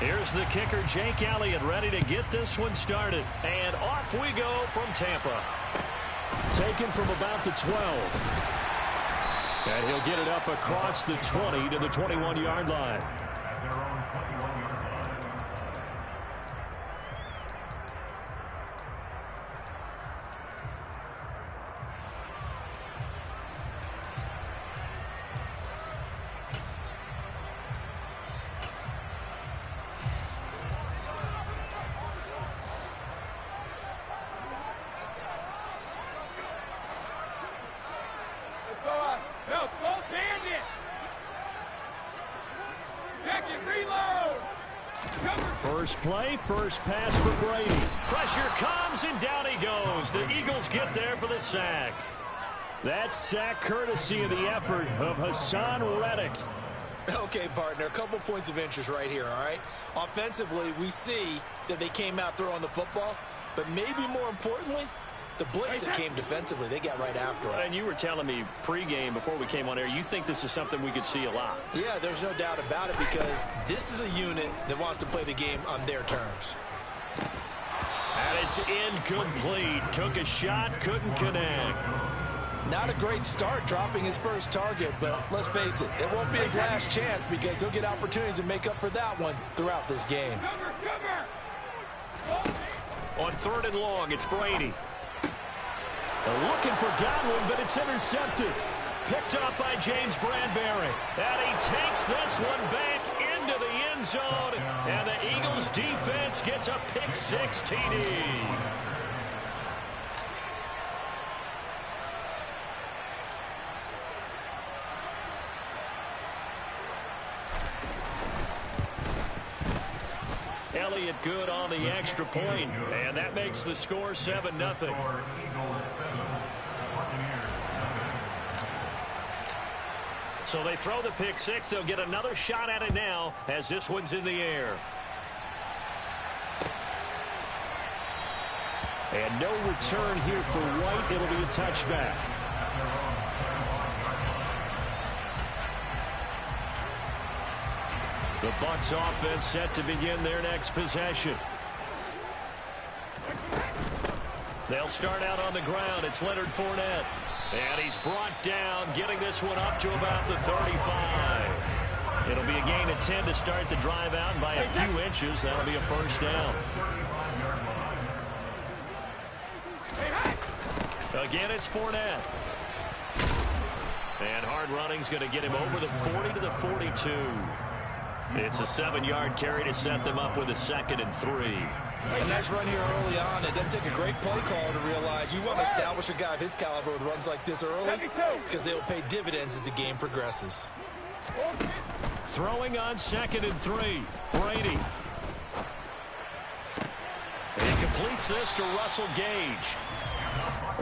Here's the kicker, Jake Elliott, ready to get this one started. And off we go from Tampa. Taken from about the 12. And he'll get it up across the 20 to the 21-yard line. First play, first pass for Brady. Pressure comes, and down he goes. The Eagles get there for the sack. That sack courtesy of the effort of Hassan Reddick. Okay, partner, a couple points of interest right here, all right? Offensively, we see that they came out throwing the football, but maybe more importantly, the blitz that came defensively, they got right after it. And you were telling me pregame before we came on air, you think this is something we could see a lot. Yeah, there's no doubt about it because this is a unit that wants to play the game on their terms. And it's incomplete. Took a shot, couldn't connect. Not a great start dropping his first target, but let's face it, it won't be his last chance because he'll get opportunities to make up for that one throughout this game. On 3rd and long, it's Brady. They're looking for Godwin, but it's intercepted. Picked up by James Bradbury. And he takes this one back into the end zone. And the Eagles defense gets a pick-6 TD. Elliott good on the extra point, and that makes the score 7-0. So they throw the pick-6. They'll get another shot at it now as this one's in the air. And no return here for White. It'll be a touchback. The Bucs offense set to begin their next possession. They'll start out on the ground. It's Leonard Fournette. And he's brought down, getting this one up to about the 35. It'll be a gain of 10 to start the drive out. By a few inches, that'll be a first down. Again, it's Fournette. And hard running's going to get him over the 40 to the 42. It's a 7-yard carry to set them up with a 2nd and 3. A nice run here early on. It doesn't take a great play call to realize you want to establish a guy of his caliber with runs like this early because they will pay dividends as the game progresses. Throwing on 2nd and 3. Brady. He completes this to Russell Gage.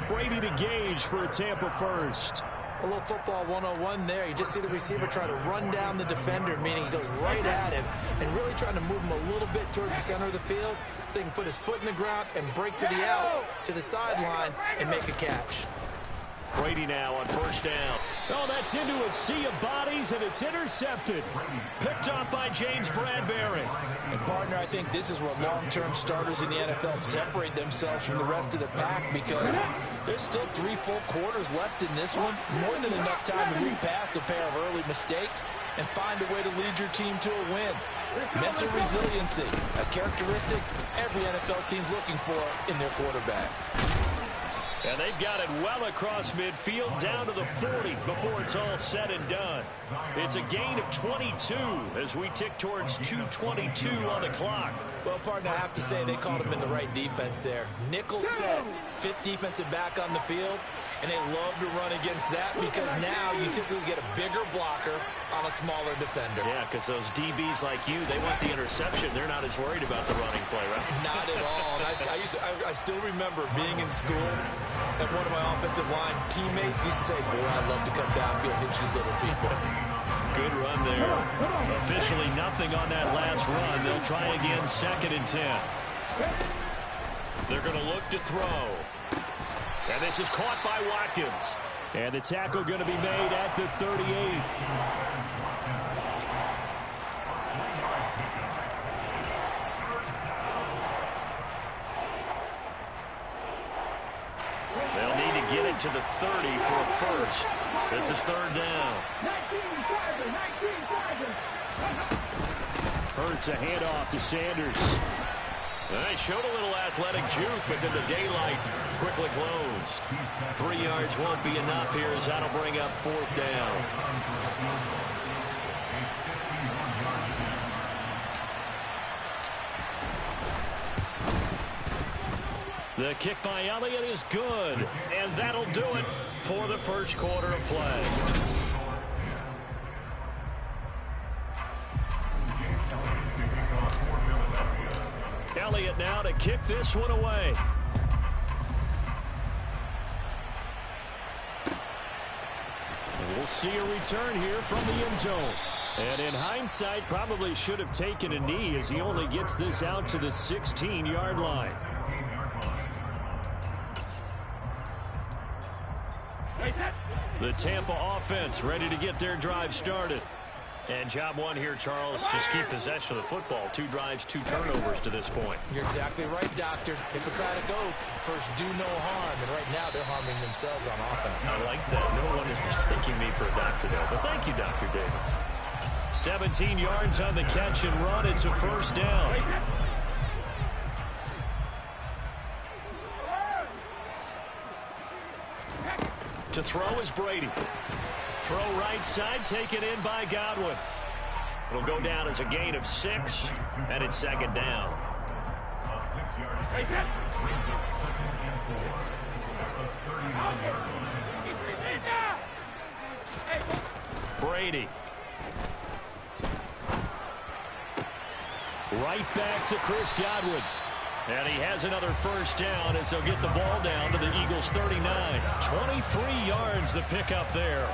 Brady to Gage for a Tampa first. A little football 101 there. You just see the receiver try to run down the defender, meaning he goes right at him and really trying to move him a little bit towards the center of the field so he can put his foot in the ground and break to the out, to the sideline, and make a catch. Brady now on 1st down. Oh, that's into a sea of bodies, and it's intercepted. Picked up by James Bradbury. And, partner, I think this is where long-term starters in the NFL separate themselves from the rest of the pack because there's still 3 full quarters left in this one. More than enough time to move past a pair of early mistakes and find a way to lead your team to a win. Mental resiliency, a characteristic every NFL team's looking for in their quarterback. And they've got it well across midfield down to the 40 before it's all said and done. It's a gain of 22 as we tick towards 2:22 on the clock. Well, partner, I have to say they called him in the right defense there. Nickel set, 5th defensive back on the field, and they love to run against that because now you typically get a bigger blocker on a smaller defender. Yeah, because those DBs like you, they want the interception. They're not as worried about the running play, right? Not at all. And I still remember being in school, and one of my offensive line teammates used to say, boy, I'd love to come downfield and hit you little people. Good run there. Officially nothing on that last run. They'll try again 2nd and 10. They're going to look to throw. And this is caught by Watkins. And the tackle going to be made at the 38. get it to the 30 for a first. This is third down. Hurts a handoff to Sanders. They showed a little athletic juke, but then the daylight quickly closed. 3 yards won't be enough here as that'll bring up fourth down. The kick by Elliott is good, and that'll do it for the first quarter of play. Elliott now to kick this one away. And we'll see a return here from the end zone. And in hindsight, probably should have taken a knee as he only gets this out to the 16-yard line. The Tampa offense ready to get their drive started. And job one here, Charles, just keep possession of the football. 2 drives, 2 turnovers to this point. You're exactly right, Doctor. Hippocratic oath. First, do no harm. And right now, they're harming themselves on offense. I like that. No one is mistaking me for a doctor, though. But thank you, Dr. Davis. 17 yards on the catch and run. It's a first down. To throw is Brady. Throw right side, taken in by Godwin. It'll go down as a gain of 6, and it's second down. Brady. Right back to Chris Godwin. And he has another first down as they'll get the ball down to the Eagles' 39. 23 yards the pickup there.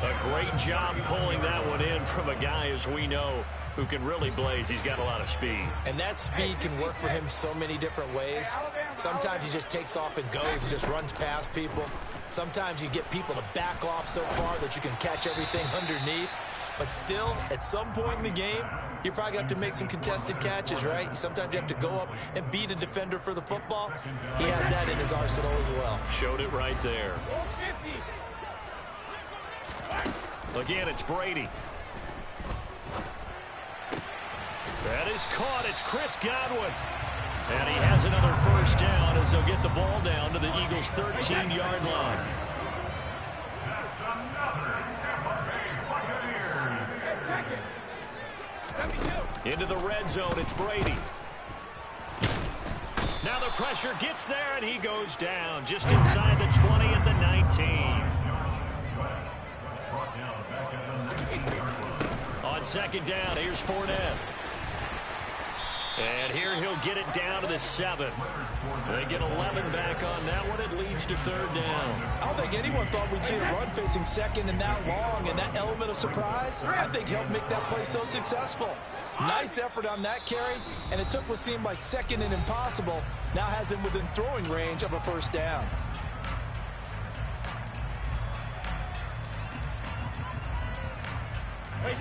A great job pulling that one in from a guy, as we know, who can really blaze. He's got a lot of speed. And that speed can work for him so many different ways. Sometimes he just takes off and goes and just runs past people. Sometimes you get people to back off so far that you can catch everything underneath. But still, at some point in the game, you're probably going to have to make some contested catches, right? Sometimes you have to go up and beat a defender for the football. He has that in his arsenal as well. Showed it right there. Again, it's Brady. That is caught. It's Chris Godwin. And he has another first down as they'll get the ball down to the Eagles' 13-yard line. Into the red zone, it's Brady. Now the pressure gets there, and he goes down just inside the 20 at the 19. On second down, here's Fournette. And here he'll get it down to the 7. They get 11 back on that one. It leads to third down. I don't think anyone thought we'd see a run facing second and that long, and that element of surprise, I think, helped make that play so successful. Nice effort on that carry, and it took what seemed like second and impossible, now has him within throwing range of a first down.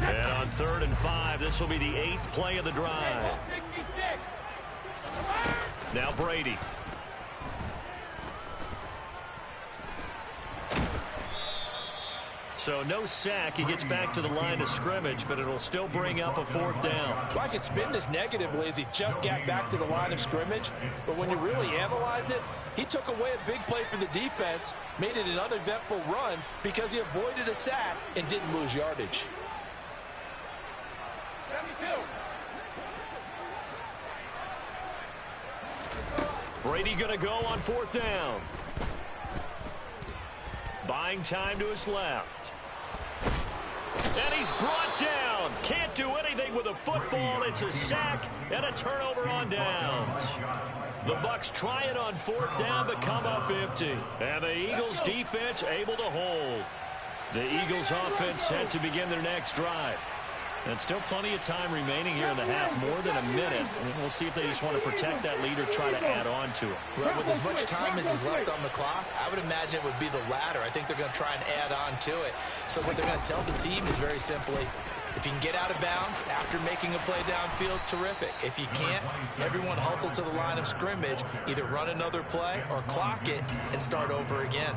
And on 3rd and 5, this will be the 8th play of the drive. Now Brady. So no sack. He gets back to the line of scrimmage, but it'll still bring up a fourth down. Well, I could spin this negatively as he just got back to the line of scrimmage, but when you really analyze it, he took away a big play for the defense, made it an uneventful run because he avoided a sack and didn't lose yardage. Brady going to go on 4th down. Buying time to his left. And he's brought down. Can't do anything with a football. It's a sack and a turnover on downs. The Bucs try it on 4th down but come up empty. And the Eagles defense able to hold. The Eagles offense set to begin their next drive. And still plenty of time remaining here in the half, more than a minute. And we'll see if they just want to protect that lead or try to add on to it. Well, with as much time as is left on the clock, I would imagine it would be the latter. I think they're going to try and add on to it. So what they're going to tell the team is very simply, If you can get out of bounds after making a play downfield, terrific. If you can't, everyone hustle to the line of scrimmage, either run another play or clock it and start over again.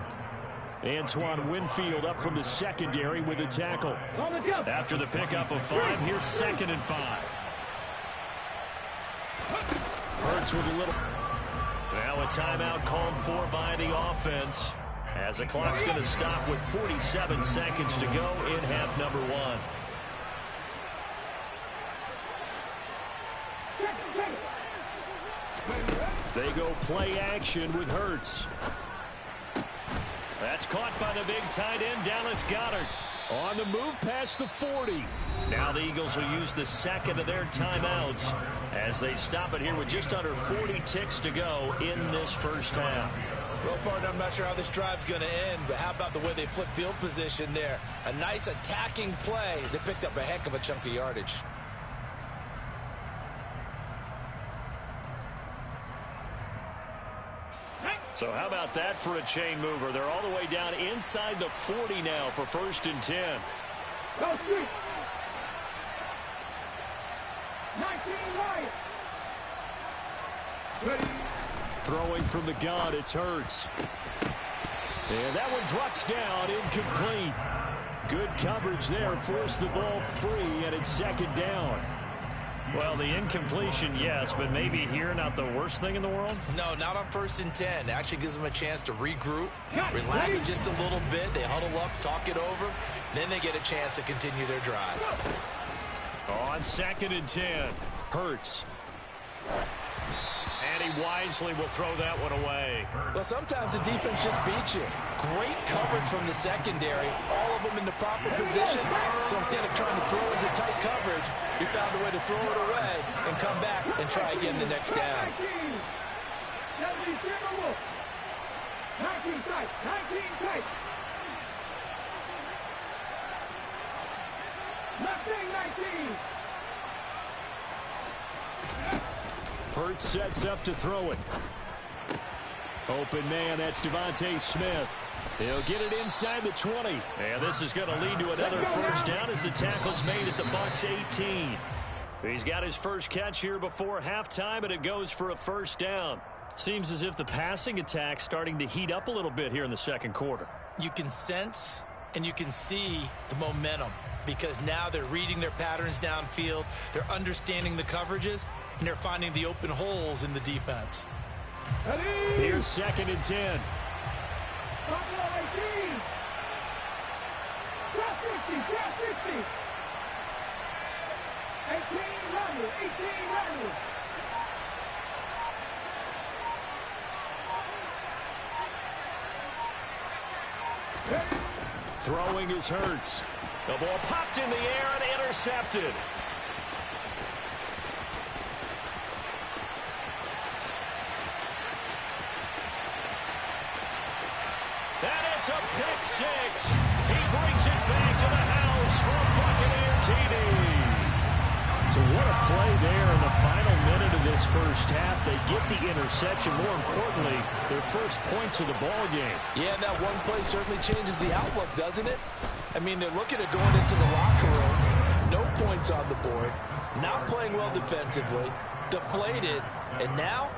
Antoine Winfield up from the secondary with a tackle. After the pickup of 5, here's 2nd and 5. Hurts with a little. Now a timeout called for by the offense, as the clock's going to stop with 47 seconds to go in half number 1. They go play action with Hurts. That's caught by the big tight end, Dallas Goedert. On the move past the 40. Now the Eagles will use the second of their timeouts as they stop it here with just under 40 ticks to go in this first half. Well, partner, I'm not sure how this drive's going to end, but how about the way they flip field position there? A nice attacking play. They picked up a heck of a chunk of yardage. So how about that for a chain mover? They're all the way down inside the 40 now for 1st and 10. Go street. 19 right. Ready. Throwing from the gun, it's Hurts. And that one drops down, incomplete. Good coverage there, forced the ball free, and it's 2nd down. Well, the incompletion, yes, but maybe here not the worst thing in the world? No, not on 1st and 10. Actually gives them a chance to regroup, relax just a little bit. They huddle up, talk it over, then they get a chance to continue their drive. On 2nd and 10, Hurts. And he wisely will throw that one away. Well, sometimes the defense just beats you. Great coverage from the secondary, all of them in the proper position. So instead of trying to throw into tight coverage, he found a way to throw it away and come back and try again the next down. 19 tight, 19 tight. Left wing 19. Hurts sets up to throw it. Open man, that's Devontae Smith. He'll get it inside the 20. And this is going to lead to another first down as the tackle's made at the Bucs 18. He's got his first catch here before halftime, and it goes for a first down. Seems as if the passing attack's starting to heat up a little bit here in the 2nd quarter. You can sense and you can see the momentum because now they're reading their patterns downfield, they're understanding the coverages, and they're finding the open holes in the defense. Here's 2nd and 10. Buffalo 18. Drop 50, drop 50. 18 running, 18 running. Throwing is Hurts. The ball popped in the air and intercepted. And it's a pick 6. He brings it back to the house for a Buccaneer TD. So what a play there in the final minute of this first half. They get the interception. More importantly, their first points of the ball game. Yeah, that one play certainly changes the outlook, doesn't it? I mean, they're looking at going into the locker room. No points on the board. Not playing well defensively. Deflated. And now,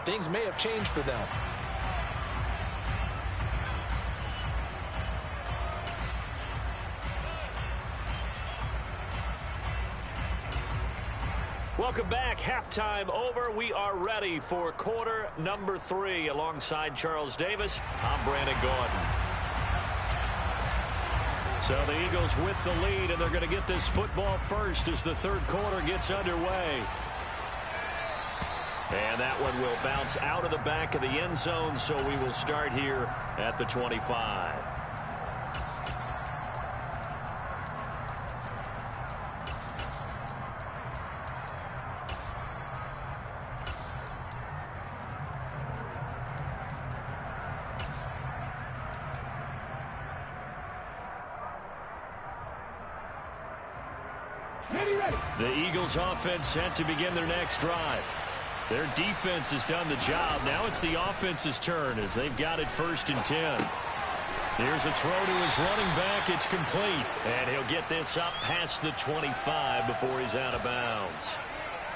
things may have changed for them. Welcome back. Halftime over. We are ready for quarter number 3. Alongside Charles Davis, I'm Brandon Gordon. So the Eagles with the lead, and they're going to get this football first as the 3rd quarter gets underway. And that one will bounce out of the back of the end zone, so we will start here at the 25. The Eagles offense set to begin their next drive. Their defense has done the job. Now it's the offense's turn as they've got it 1st and 10. Here's a throw to his running back. It's complete. And he'll get this up past the 25 before he's out of bounds.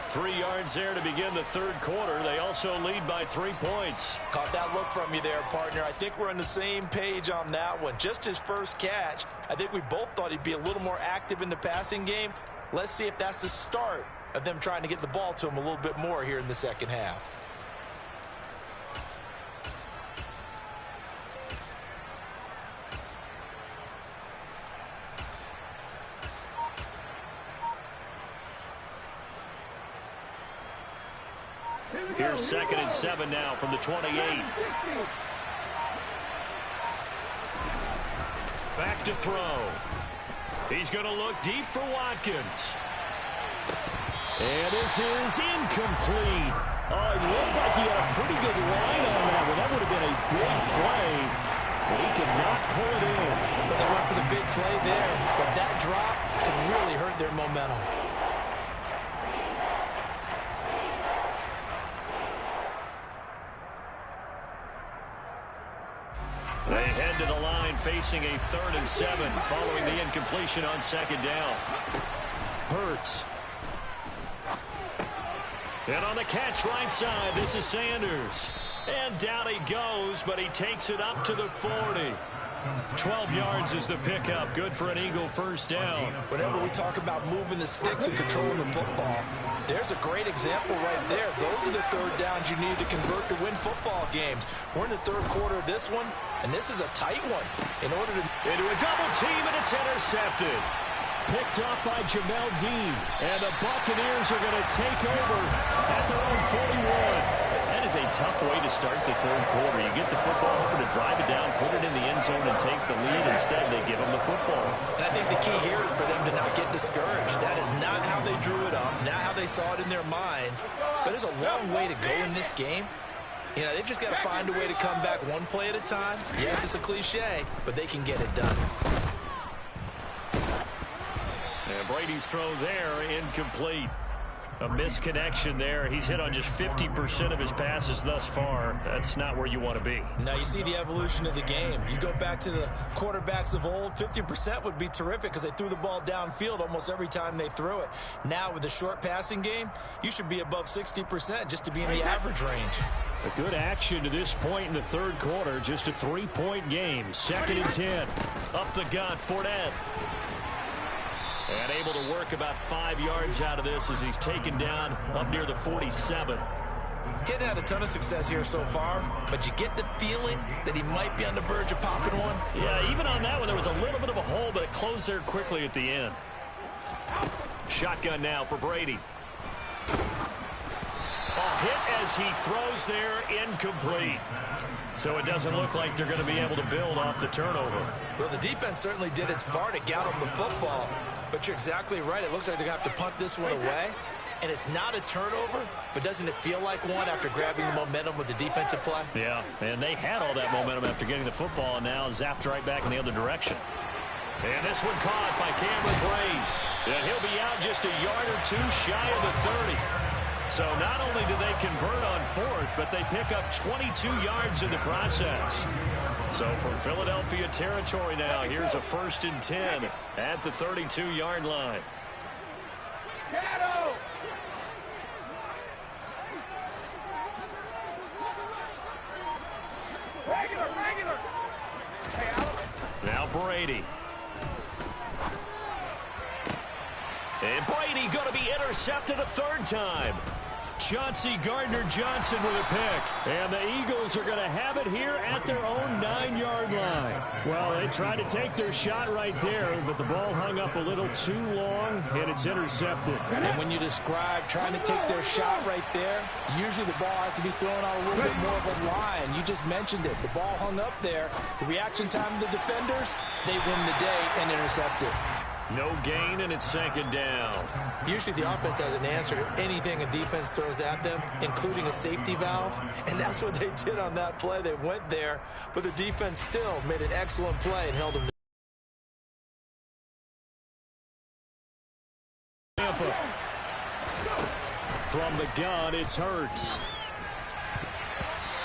3 yards there to begin the third quarter. They also lead by 3 points. Caught that look from you there, partner. I think we're on the same page on that one. Just his first catch, I think we both thought he'd be a little more active in the passing game. Let's see if that's the start of them trying to get the ball to him a little bit more here in the second half. Here's 2nd and 7 now from the 28. Back to throw. He's going to look deep for Watkins. And this is incomplete. Oh, it looked like he had a pretty good line on that one. That would have been a big play. But he could not pull it in. But they went for the big play there. But that drop could really hurt their momentum. They head to the line facing a 3rd and 7 following the incompletion on 2nd down. Hurts. And on the catch right side, this is Sanders. And down he goes, but he takes it up to the 40. 12 yards is the pickup. Good for an Eagle first down. Whenever we talk about moving the sticks and controlling the football, there's a great example right there. Those are the 3rd downs you need to convert to win football games. We're in the 3rd quarter of this one, and this is a tight one. In order to into a double team, and it's intercepted. Picked off by Jamel Dean. And the Buccaneers are going to take over at their own 41. That is a tough way to start the 3rd quarter. You get the football, hoping to drive it down, put it in the end zone, and take the lead. Instead, they give them the football. And I think the key here is for them to not get discouraged. That is not how they drew it up, not how they saw it in their minds. But there's a long way to go in this game. You know, they've just got to find a way to come back one play at a time. Yes, it's a cliche, but they can get it done. And Brady's throw there, incomplete. A misconnection there. He's hit on just 50% of his passes thus far. That's not where you want to be. Now you see the evolution of the game. You go back to the quarterbacks of old, 50% would be terrific because they threw the ball downfield almost every time they threw it. Now with the short passing game, you should be above 60% just to be in the average range. A good action to this point in the 3rd quarter. Just a 3-point game. 2nd and 10. Up the gut, Fournette. And able to work about 5 yards out of this as he's taken down up near the 47. Getting had a ton of success here so far, but you get the feeling that he might be on the verge of popping one. Yeah, even on that one, there was a little bit of a hole, but it closed there quickly at the end. Shotgun now for Brady. A hit as he throws there, incomplete. So it doesn't look like they're going to be able to build off the turnover. Well, the defense certainly did its part to get them the football. But you're exactly right. It looks like they're going to have to punt this one away. And it's not a turnover, but doesn't it feel like one after grabbing the momentum with the defensive play? Yeah, and they had all that momentum after getting the football, and now zapped right back in the other direction. And this one caught by Cameron Brate. And he'll be out just a yard or two shy of the 30. So not only do they convert on 4th, but they pick up 22 yards in the process. So from Philadelphia territory now, here's a 1st and 10 at the 32-yard line. Shadow! Regular! Now Brady. And Brady going to be intercepted a 3rd time. Chauncey Gardner-Johnson with a pick. And the Eagles are going to have it here at their own 9-yard line. Well, they tried to take their shot right there, but the ball hung up a little too long, and it's intercepted. And when you describe trying to take their shot right there, usually the ball has to be thrown out a little bit more of a line. You just mentioned it. The ball hung up there. The reaction time of the defenders, they win the day and intercept it. No gain, and it's 2nd down. Usually the offense has an answer to anything a defense throws at them, including a safety valve. And that's what they did on that play. They went there, but the defense still made an excellent play and held them. From the gun, it's Hurts.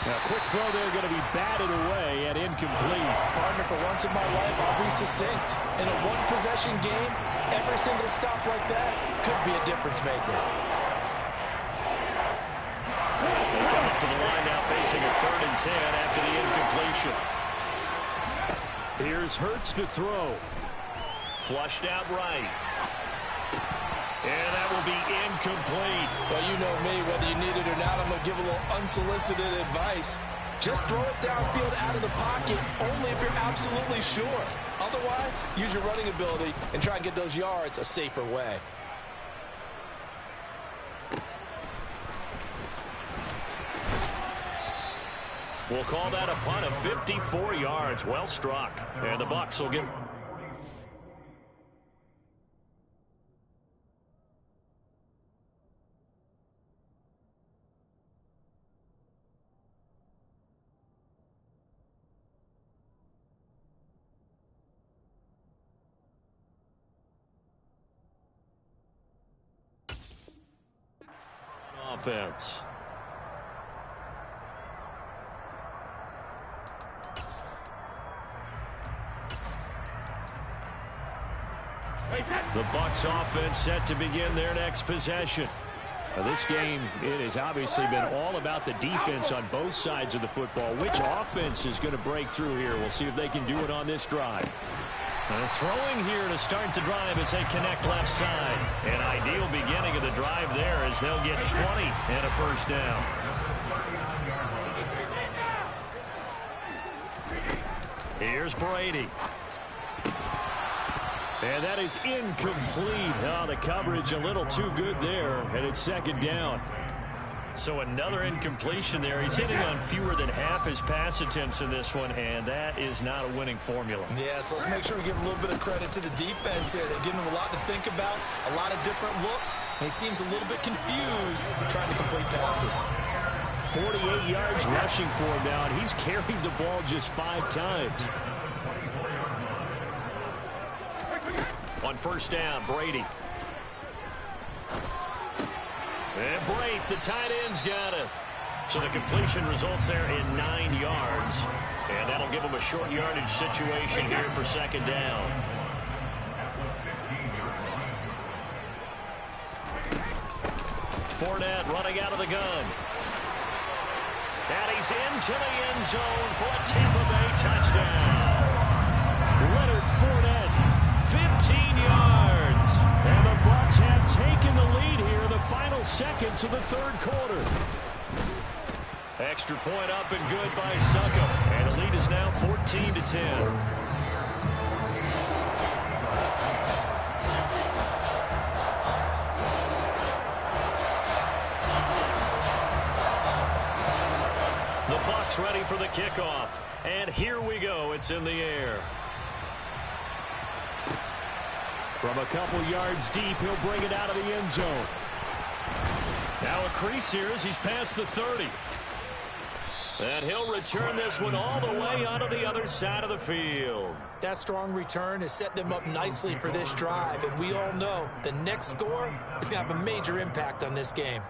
A quick throw there going to be batted away and incomplete. Partner, for once in my life, I'll be succinct. In a one-possession game, every single stop like that could be a difference maker. They come up to the line now facing a 3rd and 10 after the incompletion. Here's Hurts to throw. Flushed out right. And that will be incomplete. Well, you know me, whether you need it or not, I'm going to give a little unsolicited advice. Just throw it downfield out of the pocket, only if you're absolutely sure. Otherwise, use your running ability and try and get those yards a safer way. We'll call that a punt of 54 yards. Well struck. And the Bucs will get... offense. The Bucs offense set to begin their next possession. Now, this game, it has obviously been all about the defense on both sides of the football. Which offense is going to break through here? We'll see if they can do it on this drive. Throwing here to start the drive as they connect left side. An ideal beginning of the drive there as they'll get 20 and a first down. Here's Brady. And that is incomplete. Oh, the coverage a little too good there, and it's 2nd down. So another incompletion there. He's hitting on fewer than half his pass attempts in this one, and that is not a winning formula. Yeah, so let's make sure we give a little bit of credit to the defense here. They've given him a lot to think about, a lot of different looks, and he seems a little bit confused trying to complete passes. 48 yards rushing for him now, and he's carried the ball just 5 times. On first down, Brady. And Brate, the tight end's got it. So the completion results there in 9 yards. And that'll give him a short yardage situation here for 2nd down. Fournette running out of the gun. And he's into the end zone for a Tampa Bay touchdown. Leonard Fournette, 15 yards. And the Bucs have taken the lead here in the final seconds of the 3rd quarter. Extra point up and good by Suckup. And the lead is now 14-10. Ready for the kickoff. And here we go. It's in the air. From a couple yards deep, he'll bring it out of the end zone. Now a crease here as he's past the 30. And he'll return this one all the way onto the other side of the field. That strong return has set them up nicely for this drive. And we all know the next score is going to have a major impact on this game.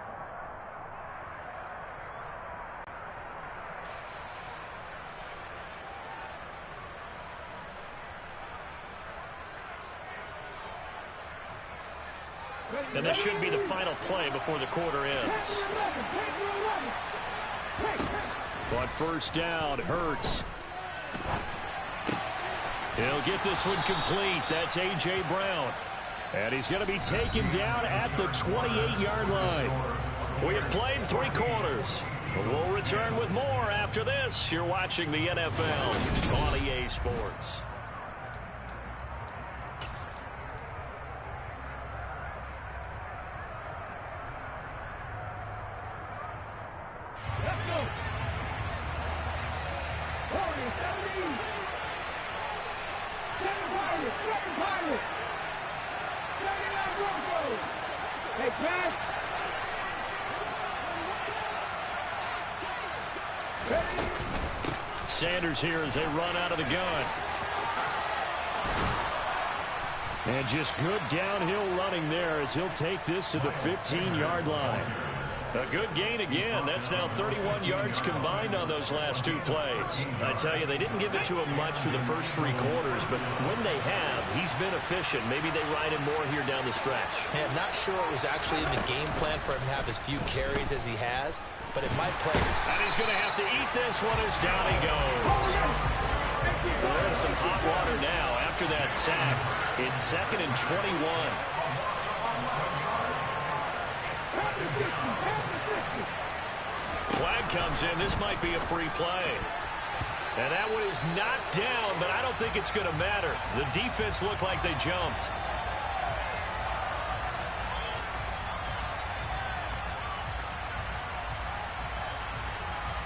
And this should be the final play before the quarter ends. On first down, Hurts. He'll get this one complete. That's A.J. Brown. And he's going to be taken down at the 28-yard line. We have played 3 quarters. We'll return with more after this. You're watching the NFL on EA Sports. Sanders here as they run out of the gun. And just good downhill running there as he'll take this to the 15-yard line. A good gain again. That's now 31 yards combined on those last two plays. I tell you, they didn't give it to him much through the first 3 quarters, but when they have, he's been efficient. Maybe they ride him more here down the stretch. Yeah, not sure it was actually in the game plan for him to have as few carries as he has, but it might play. And he's going to have to eat this one as down he goes. We're in some hot water now. After that sack, it's 2nd and 21. Flag comes in. This might be a free play. And that one is knocked down, but I don't think it's going to matter. The defense looked like they jumped.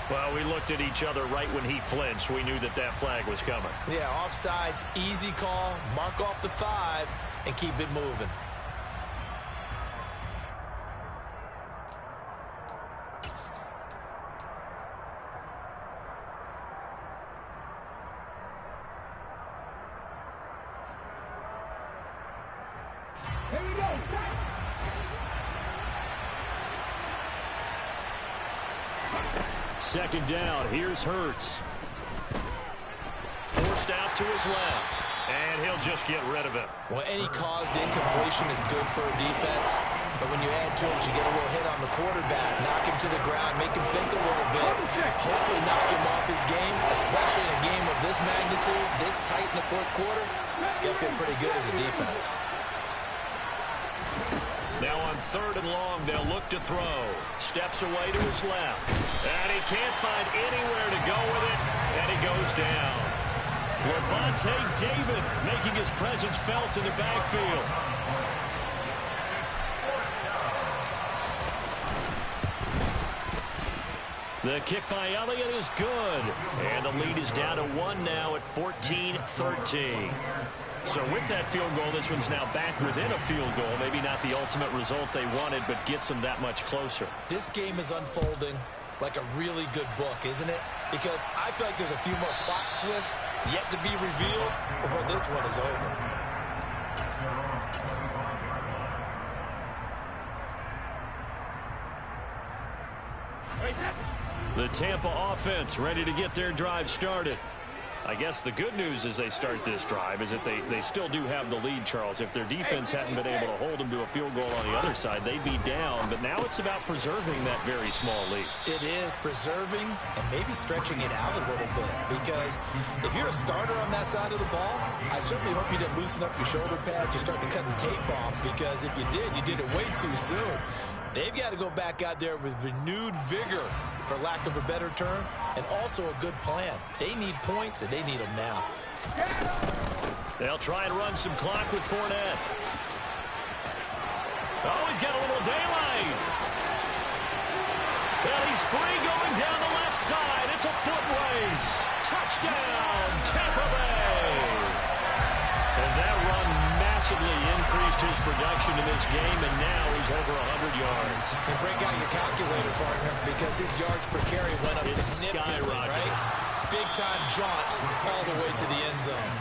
Well, we looked at each other right when he flinched. We knew that that flag was coming. Yeah, offsides, easy call, mark off the 5, and keep it moving. Here we go. Second down. Here's Hurts. Forced out to his left. And he'll just get rid of it. Well, any caused incompletion is good for a defense. But when you add to it, you get a little hit on the quarterback, knock him to the ground, make him think a little bit, hopefully knock him off his game, especially in a game of this magnitude, this tight in the 4th quarter. Got to feel pretty good as a defense. Now on 3rd and long, they'll look to throw. Steps away to his left. And he can't find anywhere to go with it. And he goes down. Levante David making his presence felt in the backfield. The kick by Elliott is good. And the lead is down to 1 now at 14-13. So with that field goal, this one's now back within a field goal. Maybe not the ultimate result they wanted, but gets them that much closer. This game is unfolding like a really good book, isn't it? Because I feel like there's a few more plot twists yet to be revealed before this one is over. The Tampa offense ready to get their drive started. I guess the good news as they start this drive is that they still do have the lead, Charles. If their defense hadn't been able to hold them to a field goal on the other side, they'd be down. But now it's about preserving that very small lead. It is preserving and maybe stretching it out a little bit. Because if you're a starter on that side of the ball, I certainly hope you didn't loosen up your shoulder pads. You start to cut the tape off. Because if you did it way too soon. They've got to go back out there with renewed vigor, for lack of a better term, and also a good plan. They need points, and they need them now. They'll try and run some clock with Fournette. Oh, he's got a little daylight. Well, he's free going down the left side. It's a foot race. Touchdown, Tampa Bay. And that run massively increased his production in this game, and now he's over 100 yards. And break out your calculator, partner, because his yards per carry went up significantly, right? Big-time jaunt all the way to the end zone.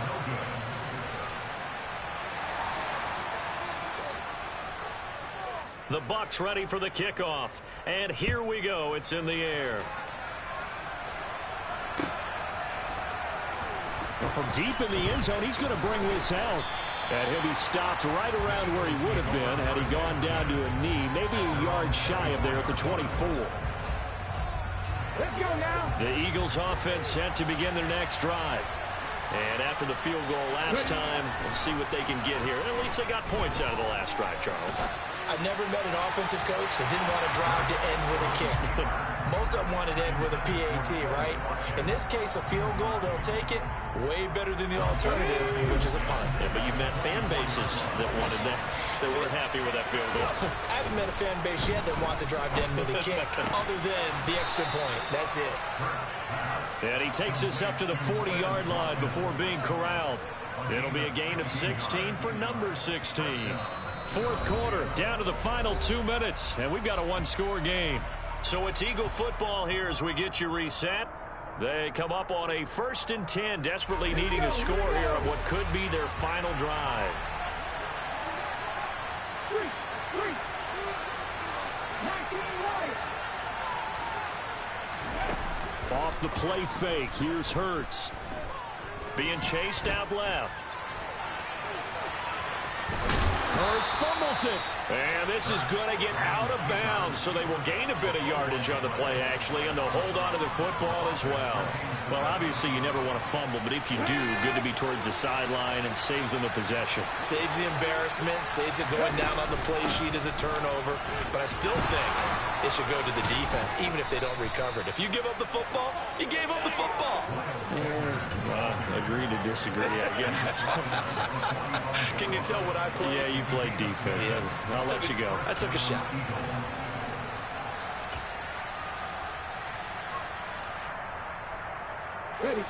The Bucs ready for the kickoff, and here we go. It's in the air. From deep in the end zone, he's going to bring this out. And he'll be stopped right around where he would have been had he gone down to a knee, maybe a yard shy of there at the 24. Let's go now. The Eagles offense set to begin their next drive. And after the field goal last time, we'll see what they can get here. And at least they got points out of the last drive, Charles. I've never met an offensive coach that didn't want to drive to end with a kick. Most of them wanted to end with a PAT, right? In this case, a field goal, they'll take it. Way better than the alternative, which is a punt. Yeah, but you've met fan bases that wanted that. They weren't happy with that field goal. I haven't met a fan base yet that wants to drive to end with a kick, other than the extra point. That's it. And he takes us up to the 40-yard line before being corralled. It'll be a gain of 16 for number 16. 4th quarter, down to the final 2 minutes, and we've got a one-score game. So it's Eagle football here as we get you reset. They come up on a 1st and 10, desperately needing a score here on what could be their final drive. 3, 19 right. Off the play fake, here's Hurts. Being chased out left. Hurts fumbles it. And this is going to get out of bounds, so they will gain a bit of yardage on the play, actually, and they'll hold on to the football as well. Well, obviously, you never want to fumble, but if you do, good to be towards the sideline and saves them the possession. Saves the embarrassment, saves it going down on the play sheet as a turnover, but I still think it should go to the defense, even if they don't recover it. If you give up the football, you gave up the football. Agree to disagree, I guess. Can you tell what I played? Yeah, you played defense. Yeah. I'll let you go. I took a shot.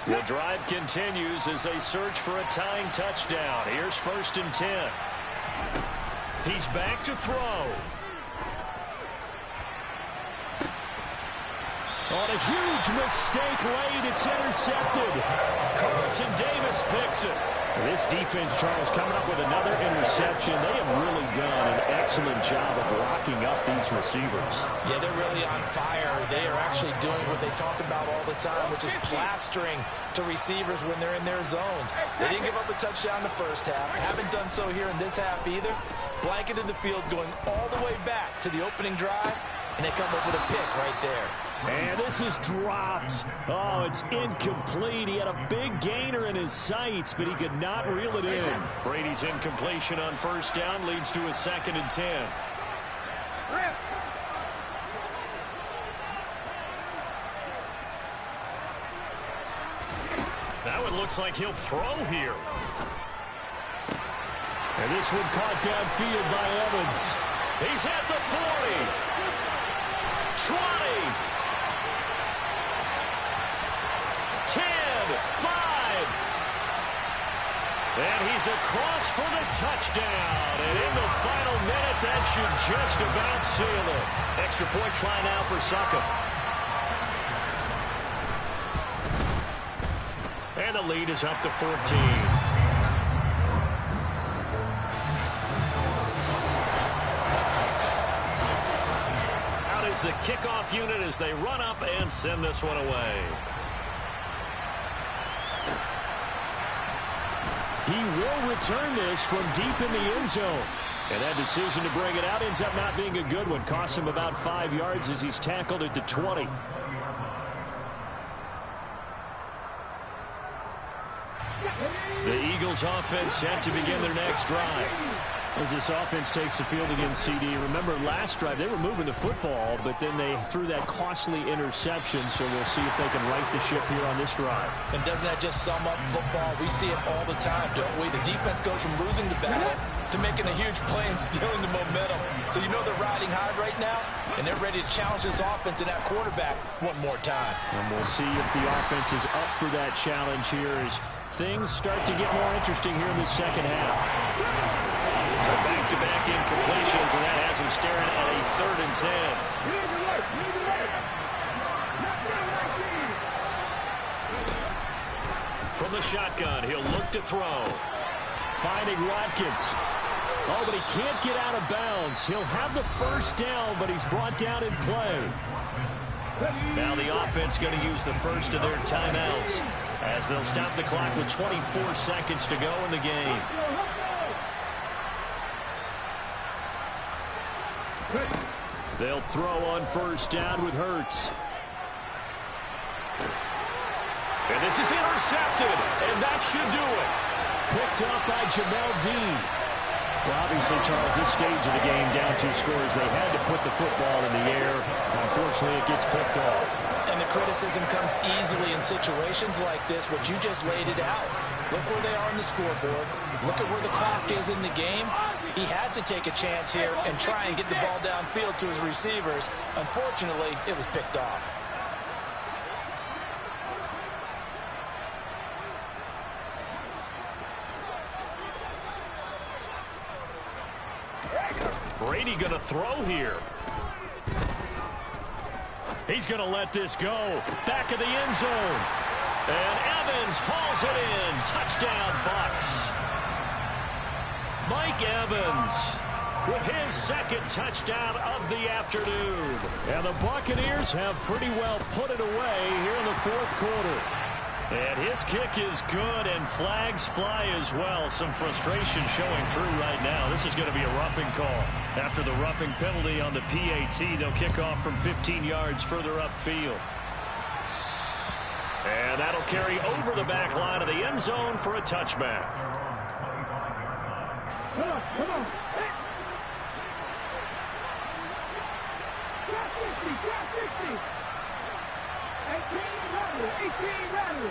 The drive continues as they search for a tying touchdown. Here's 1st and 10. He's back to throw. On a huge mistake late, it's intercepted. Carlton Davis picks it. This defense, Charles, coming up with another interception. They have really done an excellent job of locking up these receivers. Yeah, they're really on fire. They are actually doing what they talk about all the time, which is plastering to receivers when they're in their zones. They didn't give up a touchdown in the first half. Haven't done so here in this half either. Blanketed the field going all the way back to the opening drive, and they come up with a pick right there. And this is dropped. Oh, it's incomplete. He had a big gainer in his sights, but he could not reel it in. Brady's incompletion on 1st down leads to a 2nd and 10. Now it looks like he'll throw here. And this one caught downfield by Evans. He's at the 40. 20. 10, 5. And he's across for the touchdown. And in the final minute, that should just about seal it. Extra point try now for Suckup. And the lead is up to 14. The kickoff unit as they run up and send this one away. He will return this from deep in the end zone. And that decision to bring it out ends up not being a good one. Costs him about 5 yards as he's tackled at the 20. The Eagles offense set to begin their next drive. As this offense takes the field against CD. Remember, last drive, they were moving the football, but then they threw that costly interception, so we'll see if they can right the ship here on this drive. And doesn't that just sum up football? We see it all the time, don't we? The defense goes from losing the battle to making a huge play and stealing the momentum. So you know they're riding high right now, and they're ready to challenge this offense and that quarterback one more time. And we'll see if the offense is up for that challenge here as things start to get more interesting here in the second half. So back-to-back incompletions, and that has him staring at a 3rd and 10. From the shotgun, he'll look to throw. Finding Watkins. Oh, but he can't get out of bounds. He'll have the 1st down, but he's brought down in play. Now the offense going to use the first of their timeouts as they'll stop the clock with 24 seconds to go in the game. They'll throw on 1st down with Hurts. And this is intercepted, and that should do it. Picked up by Jamel Dean. Well, obviously, Charles, this stage of the game, down 2 scores, they had to put the football in the air. Unfortunately, it gets picked off. And the criticism comes easily in situations like this, but you just laid it out. Look where they are on the scoreboard. Look at where the clock is in the game. He has to take a chance here and try and get the ball downfield to his receivers. Unfortunately, it was picked off. Brady going to throw here. He's going to let this go. Back of the end zone. And Evans hauls it in. Touchdown, Bucs. Mike Evans with his 2nd touchdown of the afternoon. And the Buccaneers have pretty well put it away here in the fourth quarter. And his kick is good, and flags fly as well. Some frustration showing through right now. This is going to be a roughing call. After the roughing penalty on the PAT, they'll kick off from 15 yards further upfield. And that'll carry over the back line of the end zone for a touchback. Come on, come on. Drop 50, drop 50. 18 rattle.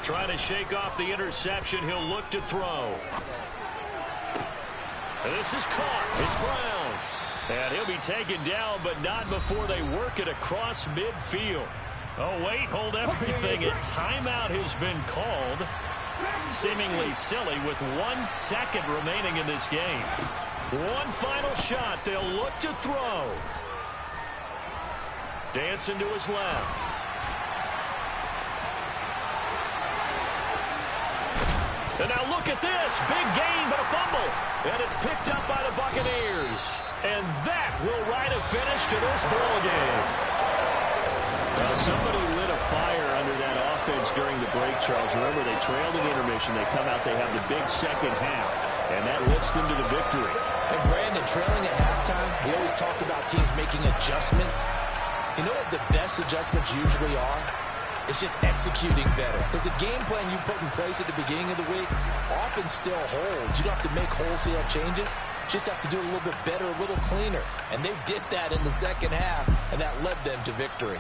Trying to shake off the interception. He'll look to throw. And this is caught. It's Brown. And he'll be taken down, but not before they work it across midfield. Oh, wait, hold everything. A timeout has been called. Seemingly silly with 1 second remaining in this game. One final shot. They'll look to throw. Dancing to his left. And now look at this. Big gain, but a fumble. And it's picked up by the Buccaneers. And that will write a finish to this ball game. Well, somebody lit a fire under that offense during the break, Charles. Remember, they trailed in intermission. They come out, they have the big second half. And that lifts them to the victory. And Brandon, trailing at halftime, we always talk about teams making adjustments. You know what the best adjustments usually are? It's just executing better. Because the game plan you put in place at the beginning of the week often still holds. You don't have to make wholesale changes. You just have to do it a little bit better, a little cleaner. And they did that in the second half, and that led them to victory.